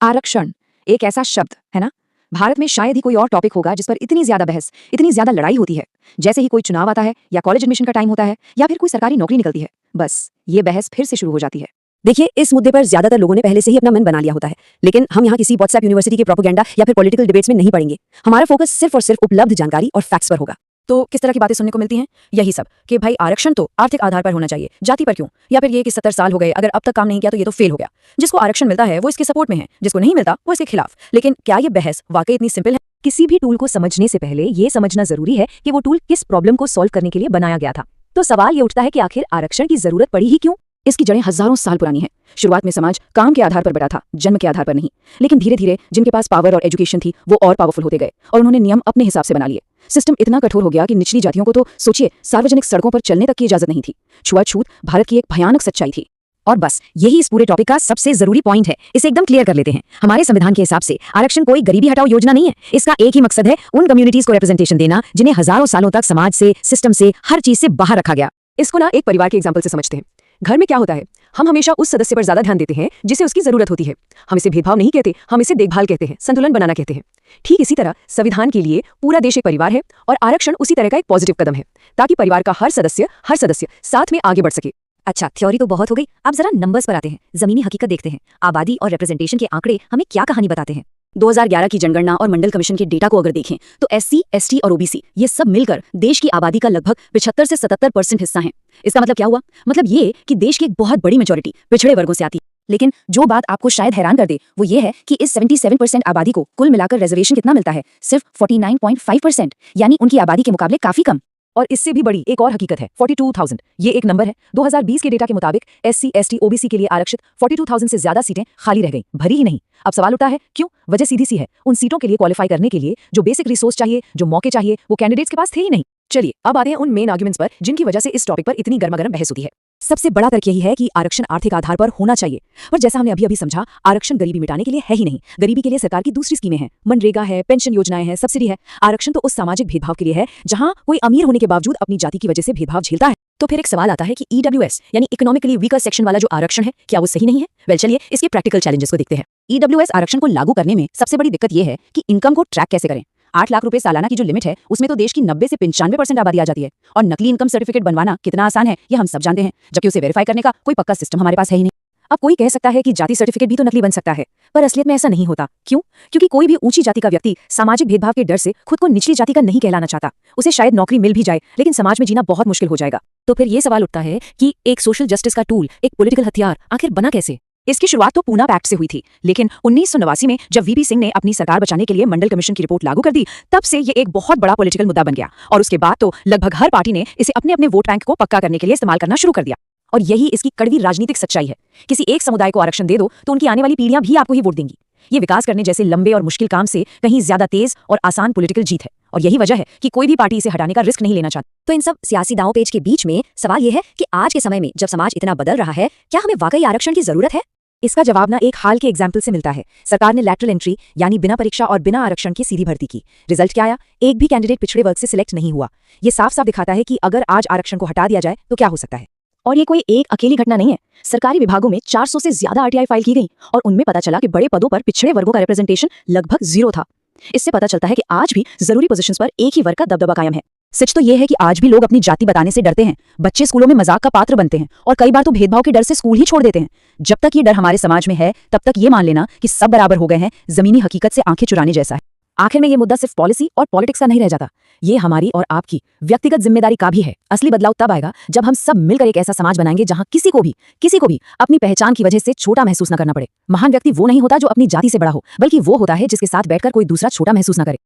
आरक्षण एक ऐसा शब्द है ना। भारत में शायद ही कोई और टॉपिक होगा जिस पर इतनी ज्यादा बहस, इतनी ज्यादा लड़ाई होती है। जैसे ही कोई चुनाव आता है या कॉलेज एडमिशन का टाइम होता है या फिर कोई सरकारी नौकरी निकलती है, बस ये बहस फिर से शुरू हो जाती है। देखिए, इस मुद्दे पर ज्यादातर लोगों ने पहले से ही अपना मन बना लिया होता है, लेकिन हम यहाँ किसी व्हाट्सएप यूनिवर्सिटी के प्रोपेगेंडा या फिर पॉलिटिकल डिबेट्स में नहीं पड़ेंगे। हमारा फोकस सिर्फ और सिर्फ उपलब्ध जानकारी और फैक्ट्स पर होगा। तो किस तरह की बातें सुनने को मिलती हैं? यही सब कि भाई आरक्षण तो आर्थिक आधार पर होना चाहिए, जाति पर क्यों? या फिर ये कि 70 साल हो गए, अगर अब तक काम नहीं किया तो ये तो फेल हो गया। जिसको आरक्षण मिलता है वो इसके सपोर्ट में है, जिसको नहीं मिलता वो इसके खिलाफ। लेकिन क्या ये बहस वाकई इतनी सिंपल है? किसी भी टूल को समझने से पहले ये समझना जरूरी है कि वो टूल किस प्रॉब्लम को सॉल्व करने के लिए बनाया गया था। तो सवाल ये उठता है कि आखिर आरक्षण की जरूरत पड़ी ही क्यों? इसकी जड़ें हजारों साल पुरानी है। शुरुआत में समाज काम के आधार पर बढ़ा था, जन्म के आधार पर नहीं। लेकिन धीरे धीरे जिनके पास पावर और एजुकेशन थी वो और पावरफुल होते गए और उन्होंने नियम अपने हिसाब से बना लिए। सिस्टम इतना कठोर हो गया कि निचली जातियों को तो सोचिए सार्वजनिक सड़कों पर चलने तक की इजाजत नहीं थी। छुआछूत भारत की एक भयानक सच्चाई थी। और बस यही इस पूरे टॉपिक का सबसे जरूरी पॉइंट है। इसे एकदम क्लियर कर लेते हैं। हमारे संविधान के हिसाब से आरक्षण कोई गरीबी हटाओ योजना नहीं है। इसका एक ही मकसद है उन कम्युनिटीज को रिप्रेजेंटेशन देना जिन्हें हजारों सालों तक समाज से, सिस्टम से, हर चीज से बाहर रखा गया। इसको ना एक परिवार के एग्जाम्पल से समझते हैं। घर में क्या होता है, हम हमेशा उस सदस्य पर ज्यादा ध्यान देते हैं जिसे उसकी जरूरत होती है। हम इसे भेदभाव नहीं कहते, हम इसे देखभाल कहते हैं, संतुलन बनाना कहते हैं। ठीक इसी तरह संविधान के लिए पूरा देश एक परिवार है और आरक्षण उसी तरह का एक पॉजिटिव कदम है ताकि परिवार का हर सदस्य साथ में आगे बढ़ सके। अच्छा, थ्योरी तो बहुत हो गई, अब जरा नंबर्स पर आते हैं। जमीनी हकीकत देखते हैं। आबादी और रिप्रेजेंटेशन के आंकड़े हमें क्या कहानी बताते हैं? 2011 की जनगणना और मंडल कमीशन के डेटा को अगर देखें तो SC, ST और OBC ये सब मिलकर देश की आबादी का लगभग 75 से 77% हिस्सा हैं। इसका मतलब क्या हुआ? मतलब ये कि देश की एक बहुत बड़ी मेजॉरिटी पिछड़े वर्गों से आती है। लेकिन जो बात आपको शायद हैरान कर दे वो ये है कि इस 77% आबादी को कुल मिलाकर रिजर्वेशन कितना मिलता है? सिर्फ 49.5%, यानी उनकी आबादी के मुकाबले काफी कम। और इससे भी बड़ी एक और हकीकत है, 42,000 ये एक नंबर है। 2020 के डेटा के मुताबिक SC, ST, OBC के लिए आरक्षित 42,000 से ज्यादा सीटें खाली रह गई, भरी ही नहीं। अब सवाल उठता है क्यों? वजह सीधी सी है, उन सीटों के लिए क्वालिफाई करने के लिए जो बेसिक रिसोर्स चाहिए, जो मौके चाहिए, वो कैंडिडेट्स के पास थे ही नहीं। चलिए अब आते हैं उन मेन आर्गुमेंट्स पर जिनकी वजह से इस टॉपिक पर इतनी गर्मागर्म बहस होती है। सबसे बड़ा तर्क यही है कि आरक्षण आर्थिक आधार पर होना चाहिए, पर जैसा हमने अभी समझा, आरक्षण गरीबी मिटाने के लिए है ही नहीं। गरीबी के लिए सरकार की दूसरी स्कीमें हैं, मनरेगा है, पेंशन योजनाएं हैं, सब्सिडी है। आरक्षण तो उस सामाजिक भेदभाव के लिए है जहां कोई अमीर होने के बावजूद अपनी जाति की वजह से भेदभाव झेलता है। तो फिर एक सवाल आता है कि EWS यानी इकोनॉमिकली वीकर सेक्शन वाला जो आरक्षण है, क्या वो सही नहीं है? वेल चलिए इसके प्रैक्टिकल चैलेंजेस को देखते हैं। EWS आरक्षण को लागू करने में सबसे बड़ी दिक्कत ये है कि इनकम को ट्रैक कैसे करें। 8 लाख रुपए सालाना की जो लिमिट है उसमें तो देश की 90 से 95% आबादी आ जाती है। और नकली इनकम सर्टिफिकेट बनवाना कितना आसान है ये हम सब जानते हैं, जबकि उसे वेरीफाई करने का कोई पक्का सिस्टम हमारे पास है ही नहीं। अब कोई कह सकता है कि जाति सर्टिफिकेट भी तो नकली बन सकता है, पर असलियत में ऐसा नहीं होता। क्यों? क्योंकि कोई भी ऊंची जाति का व्यक्ति सामाजिक भेदभाव के डर से खुद को निचली जाति का नहीं कहलाना चाहता। उसे शायद नौकरी मिल भी जाए लेकिन समाज में जीना बहुत मुश्किल हो जाएगा। तो फिर ये सवाल उठता है कि एक सोशल जस्टिस का टूल, एक पॉलिटिकल हथियार आखिर बना कैसे? इसकी शुरुआत तो पूना पैक्ट से हुई थी, लेकिन 1989 में जब VP सिंह ने अपनी सरकार बचाने के लिए मंडल कमीशन की रिपोर्ट लागू कर दी, तब से ये एक बहुत बड़ा पॉलिटिकल मुद्दा बन गया। और उसके बाद तो लगभग हर पार्टी ने इसे अपने अपने वोट बैंक को पक्का करने के लिए इस्तेमाल करना शुरू कर दिया। और यही इसकी कड़वी राजनीतिक सच्चाई है। किसी एक समुदाय को आरक्षण दे दो तो उनकी आने वाली पीढ़ियां भी आपको ही वोट देंगी। ये विकास करने जैसे लंबे और मुश्किल काम से कहीं ज्यादा तेज और आसान पॉलिटिकल जीत है। और यही वजह है कि कोई भी पार्टी इसे हटाने का रिस्क नहीं लेना चाहती। तो इन सब सियासी दांव पेच के बीच में सवाल यह है कि आज के समय में जब समाज इतना बदल रहा है, क्या हमें वाकई आरक्षण की जरूरत है? इसका जवाब ना एक हाल के एग्जाम्पल से मिलता है। सरकार ने लैटरल एंट्री यानी बिना परीक्षा और बिना आरक्षण की सीधी भर्ती की। रिजल्ट क्या आया? एक भी कैंडिडेट पिछड़े वर्ग से सिलेक्ट नहीं हुआ। ये साफ साफ दिखाता है कि अगर आज आरक्षण को हटा दिया जाए तो क्या हो सकता है। और ये कोई एक अकेली घटना नहीं है। सरकारी विभागों में 400 से ज्यादा RTI फाइल की गई और उनमें पता चला कि बड़े पदों पर पिछड़े वर्गों का रिप्रेजेंटेशन लगभग 0 था। इससे पता चलता है कि आज भी जरूरी पोजीशंस पर एक ही वर्ग का दबदबा कायम है। सच तो यह है कि आज भी लोग अपनी जाति बताने से डरते हैं। बच्चे स्कूलों में मजाक का पात्र बनते हैं और कई बार तो भेदभाव के डर से स्कूल ही छोड़ देते हैं। जब तक ये डर हमारे समाज में है तब तक ये मान लेना कि सब बराबर हो गए हैं जमीनी हकीकत से आंखें चुराने जैसा है। आखिर में ये मुद्दा सिर्फ पॉलिसी और पॉलिटिक्स का नहीं रह जाता, ये हमारी और आपकी व्यक्तिगत जिम्मेदारी का भी है। असली बदलाव तब आएगा जब हम सब मिलकर एक ऐसा समाज बनाएंगे जहां किसी को भी अपनी पहचान की वजह से छोटा महसूस न करना पड़े। महान व्यक्ति वो नहीं होता जो अपनी जाति से बड़ा हो, बल्कि वो होता है जिसके साथ बैठकर कोई दूसरा छोटा महसूस न करे।